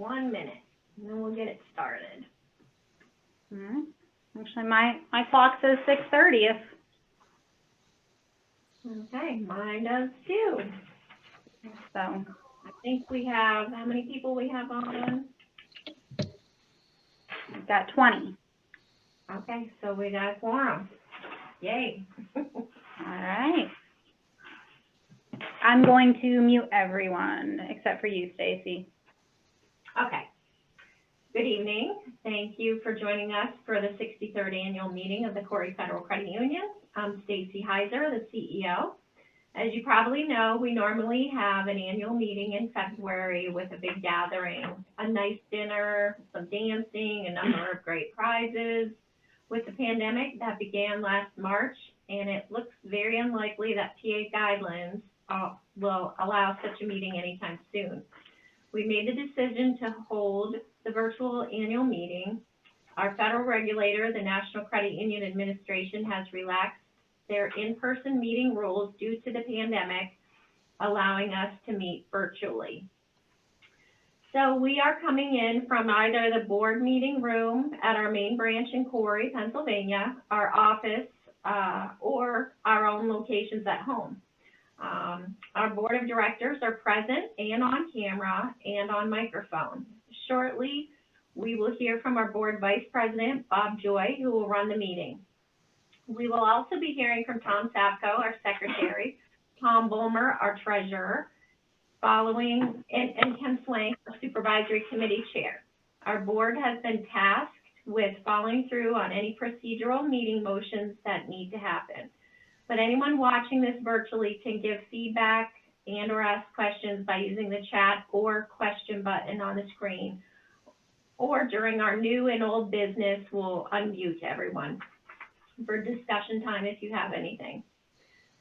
1 minute, and then we'll get it started. Actually, my clock says 6:30. Okay, mine does too. So I think we have, how many people we have on? we've got 20. Okay, so we got a quorum. Yay. All right. I'm going to mute everyone except for you, Stacy. Okay. Good evening. Thank you for joining us for the 63rd annual meeting of the Corry Federal Credit Union. I'm Stacy Heiser, the CEO. As you probably know, we normally have an annual meeting in February with a big gathering, a nice dinner, some dancing, a number of great prizes. With the pandemic that began last March, and it looks very unlikely that PA guidelines will allow such a meeting anytime soon. We made the decision to hold the virtual annual meeting. Our federal regulator, the National Credit Union Administration, has relaxed their in-person meeting rules due to the pandemic, allowing us to meet virtually. So we are coming in from either the board meeting room at our main branch in Corry, Pennsylvania, our office, or our own locations at home. Our board of directors are present and on camera and on microphone. Shortly, we will hear from our board vice president, Bob Joy, who will run the meeting. We will also be hearing from Tom Savko, our secretary, Tom Bulmer, our treasurer, and Ken Swank, our supervisory committee chair. Our board has been tasked with following through on any procedural meeting motions that need to happen. But anyone watching this virtually can give feedback and or ask questions by using the chat or question button on the screen. Or during our new and old business, we'll unmute everyone for discussion time if you have anything.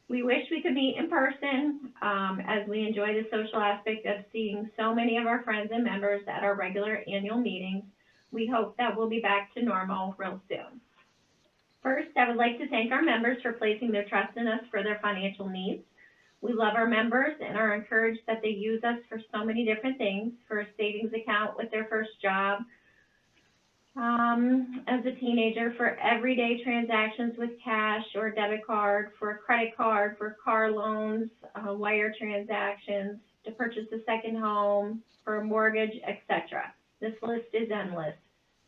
We wish we could meet in person as we enjoy the social aspect of seeing so many of our friends and members at our regular annual meetings. We hope that we'll be back to normal real soon. First, I would like to thank our members for placing their trust in us for their financial needs. We love our members and are encouraged that they use us for so many different things, for a savings account with their first job, as a teenager, for everyday transactions with cash or debit card, for a credit card, for car loans, wire transactions, to purchase a second home, for a mortgage, etc. This list is endless,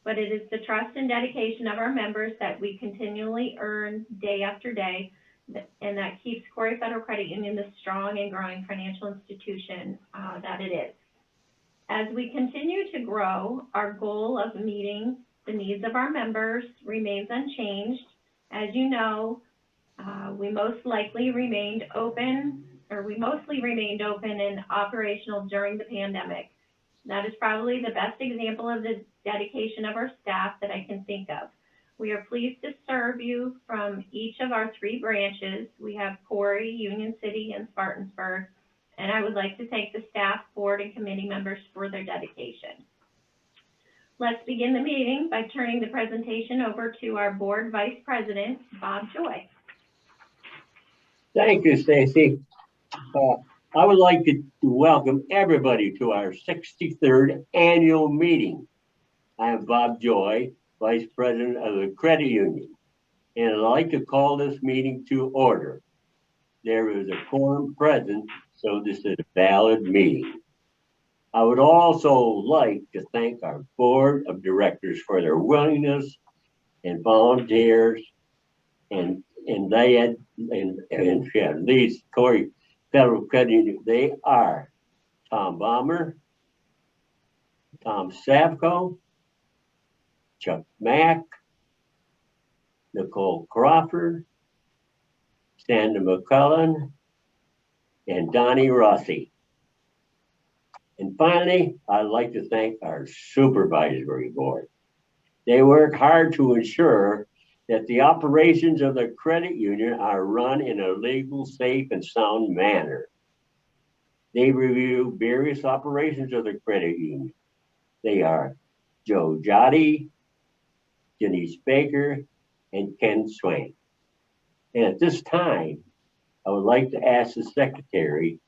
but it is the trust and dedication of our members that we continually earn day after day, and that keeps Corry Federal Credit Union the strong and growing financial institution that it is. As we continue to grow, our goal of meeting the needs of our members remains unchanged. As you know, we mostly remained open and operational during the pandemic. That is probably the best example of the dedication of our staff that I can think of. We are pleased to serve you from each of our 3 branches. We have Corry, Union City, and Spartanburg. And I would like to thank the staff, board, and committee members for their dedication. Let's begin the meeting by turning the presentation over to our board vice president, Bob Joy. Thank you, Stacy. I would like to welcome everybody to our 63rd annual meeting. I am Bob Joy, Vice President of the Credit Union, and I'd like to call this meeting to order. There is a quorum present, so this is a valid meeting. I would also like to thank our board of directors for their willingness and volunteers, and these Corry Federal Credit Union. They are Tom Bulmer, Tom Savko, Chuck Mack, Nicole Crawford, Sandra McCullen, and Donnie Rossi. And finally, I'd like to thank our supervisory board. They work hard to ensure that the operations of the credit union are run in a legal, safe, and sound manner. They review various operations of the credit union. They are Joe Jotty, Denise Baker, and Ken Swank. And at this time, I would like to ask the secretary,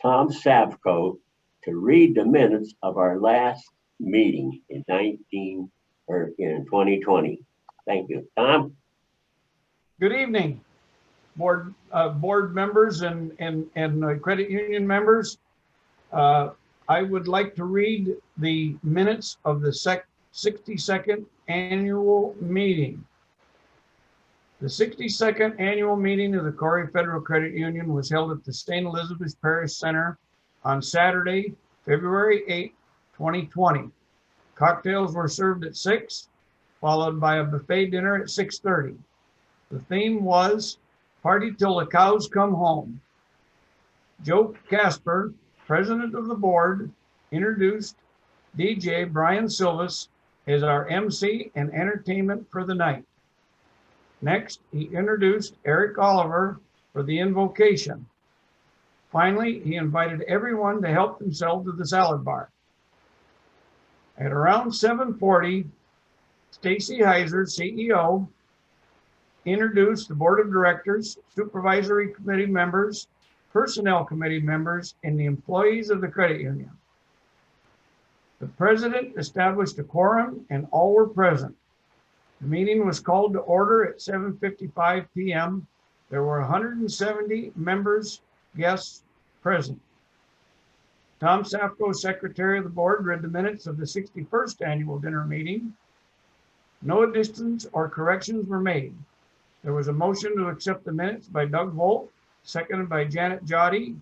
Tom Savko, to read the minutes of our last meeting in 2020. Thank you. Tom? Good evening, board members and credit union members. I would like to read the minutes of the 62nd annual meeting. The 62nd annual meeting of the Corry Federal Credit Union was held at the St. Elizabeth's Parish Center on Saturday, February 8, 2020. Cocktails were served at 6, followed by a buffet dinner at 6:30. The theme was Party Till the Cows Come Home. Joe Casper, president of the board, introduced DJ Brian Silvas as our MC and entertainment for the night. Next, he introduced Eric Oliver for the invocation. Finally, he invited everyone to help themselves to the salad bar. At around 7:40, Stacy Heiser, CEO, introduced the board of directors, supervisory committee members, personnel committee members, and the employees of the credit union. The president established a quorum and all were present. The meeting was called to order at 7:55 p.m. There were 170 members, guests present. Tom Safko, secretary of the board, read the minutes of the 61st annual dinner meeting. No additions or corrections were made. There was a motion to accept the minutes by Doug Volt, seconded by Janet Jotty,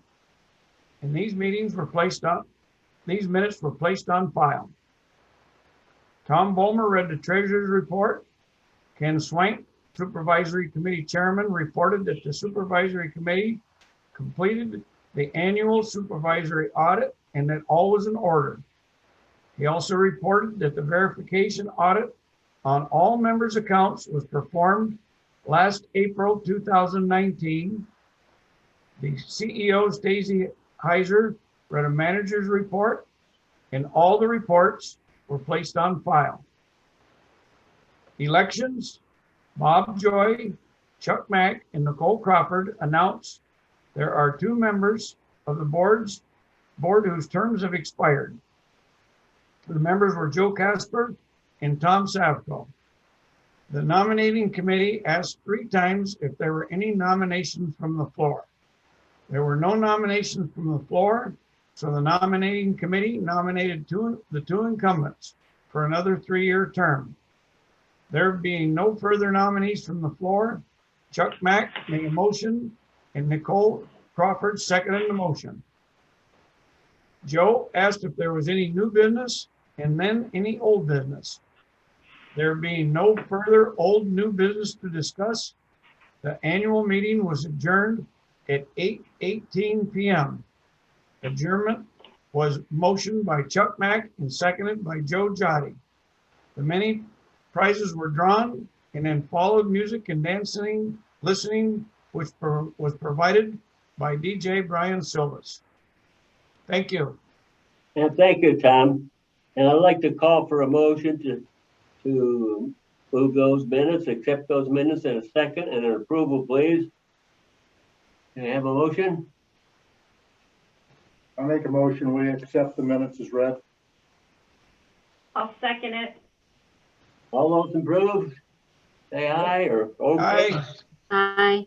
and these minutes were placed on file. Tom Bulmer read the treasurer's report. Ken Swank, supervisory committee chairman, reported that the supervisory committee completed the annual supervisory audit and that all was in order. He also reported that the verification audit on all members' accounts was performed last April 2019. The CEO, Stacy Heiser, read a manager's report, and all the reports were placed on file. Elections, Bob Joy, Chuck Mack, and Nicole Crawford announced there are 2 members of the board whose terms have expired. The members were Joe Casper and Tom Savko. The nominating committee asked 3 times if there were any nominations from the floor. There were no nominations from the floor, so the nominating committee nominated the 2 incumbents for another 3-year term. There being no further nominees from the floor, Chuck Mack made a motion and Nicole Crawford seconded the motion. Joe asked if there was any new business and then any old business. There being no further old new business to discuss, the annual meeting was adjourned at 8:18 p.m. Adjournment was motioned by Chuck Mack and seconded by Joe Jotty. The many prizes were drawn and then followed music and dancing, listening, which was provided by DJ Brian Silvas. Thank you. And thank you, Tom. And I'd like to call for a motion to move those minutes, accept those minutes in a second, and an approval, please. Can I have a motion? I'll make a motion, we accept the minutes as read. I'll second it. All those approved, say aye or okay. Aye. Aye.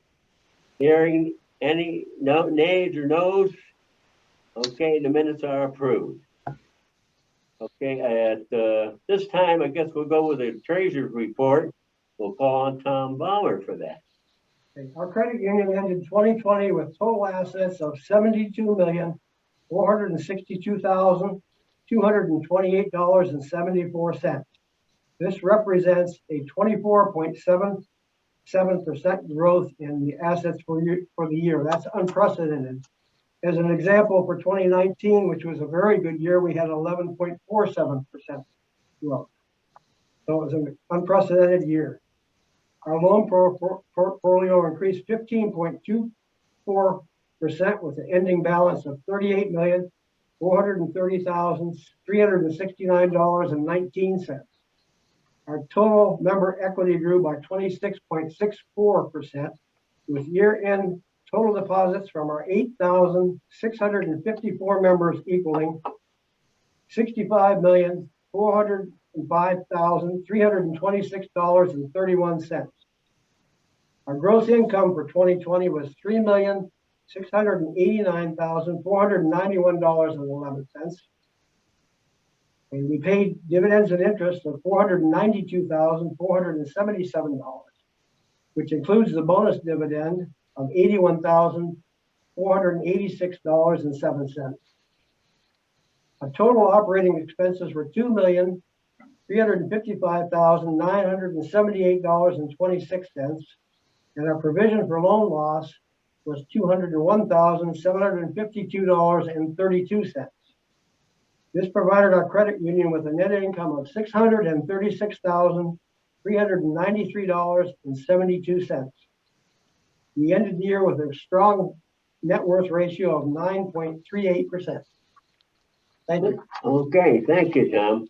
Hearing any nays or noes? Okay, the minutes are approved. Okay, at this time, I guess we'll go with the treasurer's report. We'll call on Tom Bauer for that. Our credit union ended 2020 with total assets of $72,462,228.74. This represents a 24.77% growth in the assets for the year. That's unprecedented. As an example, for 2019, which was a very good year, we had 11.47% growth. So it was an unprecedented year. Our loan portfolio increased 15.24% with an ending balance of $38,430,369.19. Our total member equity grew by 26.64%, with year-end total deposits from our 8,654 members equaling $65,300,000. $405,326.31. Our gross income for 2020 was $3,689,491.11. And we paid dividends and interest of $492,477, which includes the bonus dividend of $81,486.07. Our total operating expenses were $2,355,978.26, and our provision for loan loss was $201,752.32. This provided our credit union with a net income of $636,393.72. We ended the year with a strong net worth ratio of 9.38%. Thank you. Okay, thank you, Tom.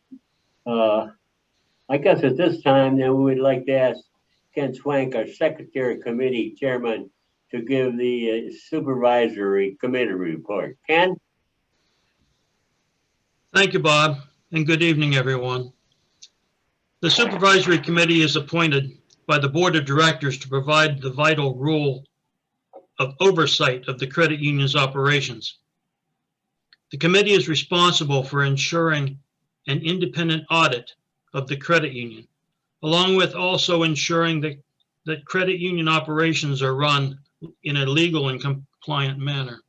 I guess at this time, then we would like to ask Ken Swank, our Secretary Committee Chairman, to give the Supervisory Committee report. Ken? Thank you, Bob, and good evening, everyone. The Supervisory Committee is appointed by the Board of Directors to provide the vital role of oversight of the credit union's operations. The committee is responsible for ensuring an independent audit of the credit union, along with also ensuring that credit union operations are run in a legal and compliant manner.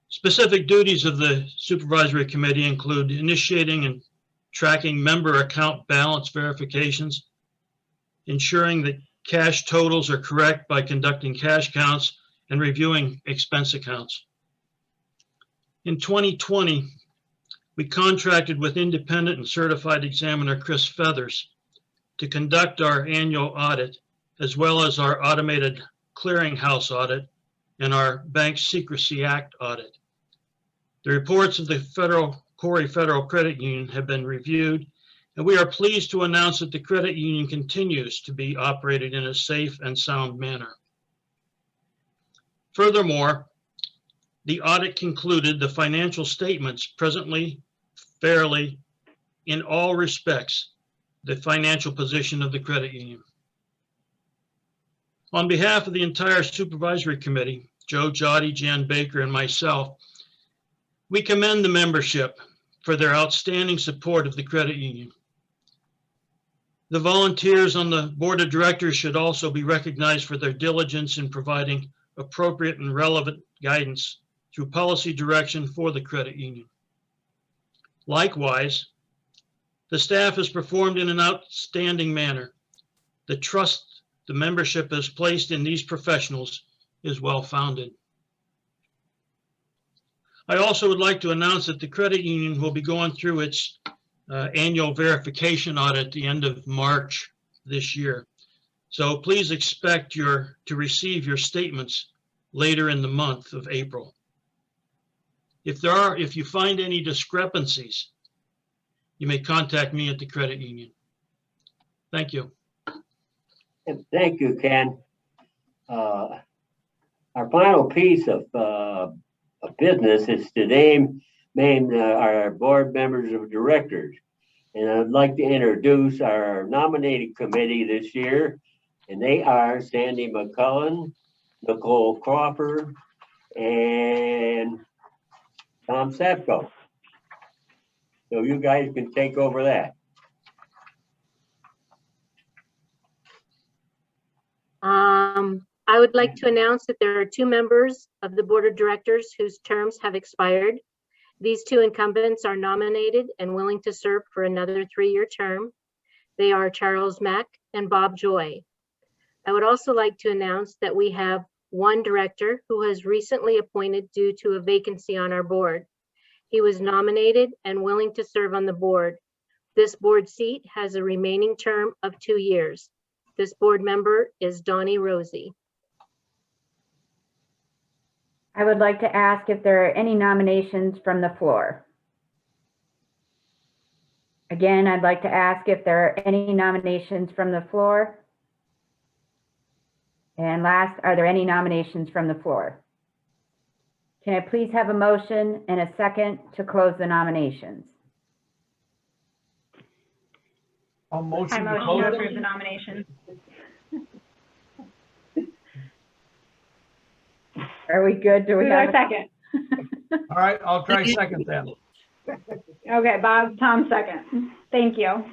Specific duties of the Supervisory Committee include initiating and tracking member account balance verifications, ensuring that cash totals are correct by conducting cash counts and reviewing expense accounts. In 2020, we contracted with independent and certified examiner Chris Feathers to conduct our annual audit, as well as our automated clearinghouse audit and our Bank Secrecy Act audit. The reports of the Corry Federal Credit Union have been reviewed, and we are pleased to announce that the credit union continues to be operated in a safe and sound manner. Furthermore, the audit concluded the financial statements presently fairly, in all respects, the financial position of the credit union. On behalf of the entire Supervisory Committee, Joe Jotty, Jan Baker, and myself, we commend the membership for their outstanding support of the credit union. The volunteers on the Board of Directors should also be recognized for their diligence in providing appropriate and relevant guidance through policy direction for the credit union. Likewise, the staff has performed in an outstanding manner. The trust the membership has placed in these professionals is well-founded. I also would like to announce that the credit union will be going through its annual verification audit at the end of March this year. So please expect to receive your statements later in the month of April. If you find any discrepancies, you may contact me at the credit union. Thank you. And thank you, Ken. Our final piece of business is to name our board members of directors. And I'd like to introduce our nominating committee this year. And they are Sandy McCullen, Nicole Crawford, and Tom Sapko. So you guys can take over that. I would like to announce that there are two members of the Board of Directors whose terms have expired. These two incumbents are nominated and willing to serve for another 3-year term. They are Charles Mack and Bob Joy. I would also like to announce that we have one director who was recently appointed due to a vacancy on our board. He was nominated and willing to serve on the board. This board seat has a remaining term of 2 years. This board member is Donnie Rosie. I would like to ask if there are any nominations from the floor. Again, I'd like to ask if there are any nominations from the floor. And last, are there any nominations from the floor? Can I please have a motion and a second to close the nominations? I'll I motion to motion to close approve the it. nomination. Are we good? Do we Who's our have? second? All right, I'll try second then. Okay, Bob, Tom second. Thank you.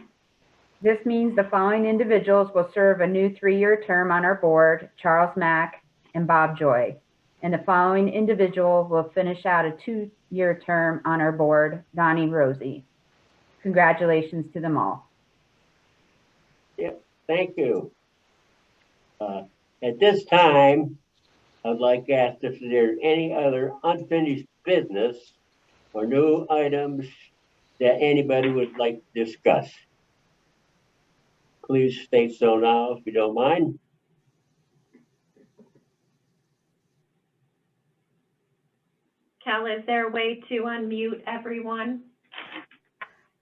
This means the following individuals will serve a new 3-year term on our board: Charles Mack and Bob Joy. And the following individual will finish out a 2-year term on our board: Donnie Rosie. Congratulations to them all. Thank you. At this time, I'd like to ask if there's any other unfinished business or new items that anybody would like to discuss. Please state so now, if you don't mind. Cal, is there a way to unmute everyone?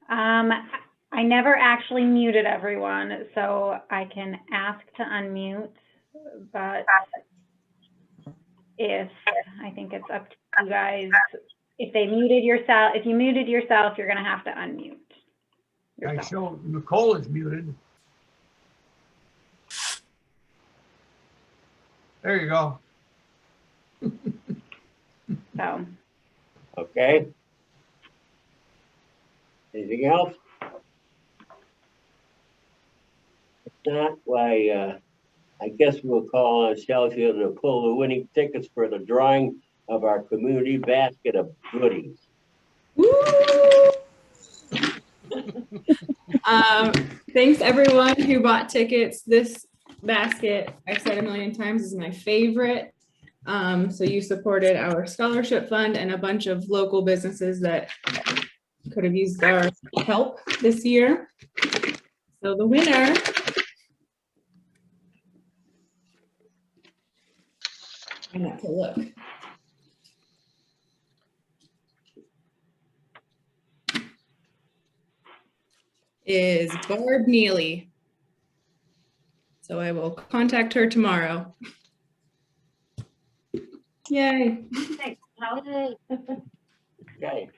I never actually muted everyone, so I can ask to unmute, but I think it's up to you guys. If you muted yourself, you're gonna have to unmute I yourself. show Nicole is muted. There you go. So, Okay. Anything else? If not, why, I guess we'll call on Sheffield to pull the winning tickets for the drawing of our community basket of goodies. Thanks everyone who bought tickets. This basket, I've said a million times, is my favorite. So you supported our scholarship fund and a bunch of local businesses that could have used our help this year. So the winner I have to look. Is Barb Neely. So I will contact her tomorrow. Yay. Thanks, Cal. Yay. Okay,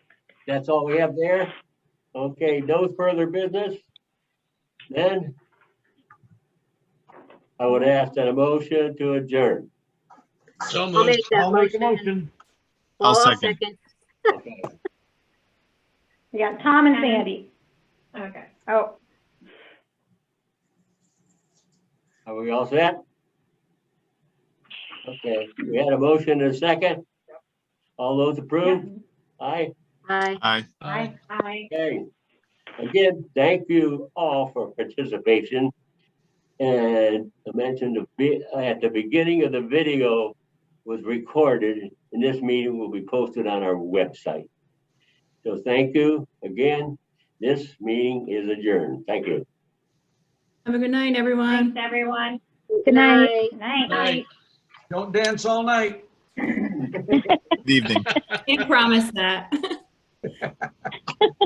that's all we have there. Okay, no further business. Then I would ask that a motion to adjourn. So I'll moved. make that I'll make a motion. motion. Well, I'll I'll second. second. Okay. we got Tom and Sandy. Okay. Oh, Are we all set? Okay, we had a motion and a second. All those approved? Aye. Aye. Aye. Aye. Aye. Okay. Again, thank you all for participation. And I mentioned at the beginning of the video was recorded, and this meeting will be posted on our website. So thank you again. This meeting is adjourned. Thank you. Have a good night, everyone. Thanks, everyone. good night. Night. Good night. Aye. Don't dance all night. Good evening. Can't promise that.